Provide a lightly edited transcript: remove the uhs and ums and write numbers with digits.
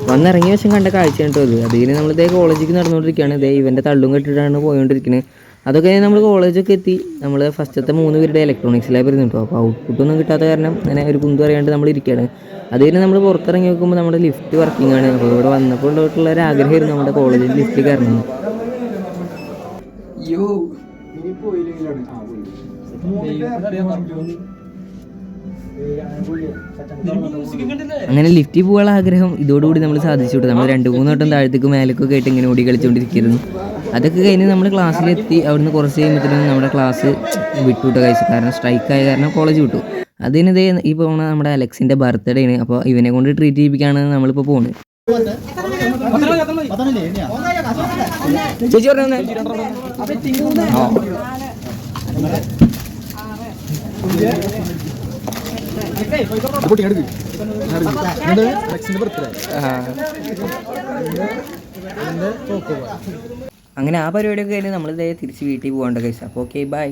വന്നിറങ്ങിയ വശം കണ്ട കാഴ്ച കേട്ടോ അത്. അതിന് നമ്മളിതേ കോളേജിലേക്ക് നടന്നുകൊണ്ടിരിക്കുകയാണ്. ഇതേ ഇവൻ്റെ തള്ളും കെട്ടിട്ടാണ് പോയിക്കൊണ്ടിരിക്കുന്നത്. അതൊക്കെ നമ്മൾ കോളേജൊക്കെ എത്തി. നമ്മൾ ഫസ്റ്റത്തെ 3 പേരുടെ ഇലക്ട്രോണിക്സ് ലാബ് ഇരുന്നു കേട്ടോ. അപ്പോൾ ഔട്ട്പുട്ടൊന്നും കിട്ടാത്ത കാരണം അങ്ങനെ ഒരു കുന്തു അറിയാണ്ട് നമ്മൾ ഇരിക്കുകയാണ്. അത് കഴിഞ്ഞ് നമ്മൾ പുറത്തിറങ്ങി നോക്കുമ്പോൾ നമ്മുടെ ലിഫ്റ്റ് വർക്കിംഗ് ആണ്. അപ്പോൾ ഇവിടെ വന്നപ്പോൾ ഉള്ള ഒരു ആഗ്രഹമായിരുന്നു നമ്മുടെ കോളേജിൽ ലിഫ്റ്റ് കയറണം. അങ്ങനെ ലിഫ്റ്റിൽ പോകാനുള്ള ആഗ്രഹം ഇതോടുകൂടി നമ്മൾ സാധിച്ചു വിട്ടു. നമ്മൾ 2-3 വട്ടം താഴത്തേക്ക് മേലേക്കൊക്കെ ആയിട്ട് ഇങ്ങനെ ഓടി കളിച്ചുകൊണ്ടിരിക്കുന്നു. അതൊക്കെ കഴിഞ്ഞ് നമ്മൾ ക്ലാസ്സിലെത്തി. അവിടുന്ന് കുറച്ച് കഴിയുമ്പോഴത്തേനും നമ്മുടെ ക്ലാസ് വിട്ടുവിട്ട കഴിച്ചു. കാരണം സ്ട്രൈക്കായ കാരണം കോളേജ് വിട്ടു. അതിനിതേ ഈ പോകുന്ന നമ്മുടെ അലക്സിൻ്റെ ബർത്ത്ഡേ ആണ്. അപ്പോൾ ഇവനെ കൊണ്ട് ട്രീറ്റ് ചെയ്യിപ്പിക്കാണ് നമ്മളിപ്പോൾ പോകുന്നത്. ചേച്ചി പറഞ്ഞേ അങ്ങനെ ആ പരിപാടിയൊക്കെ കഴിഞ്ഞ് നമ്മളിതേ തിരിച്ച് വീട്ടിൽ പോകേണ്ട കഴിച്ചു. അപ്പോൾ ഓക്കെ ബൈ.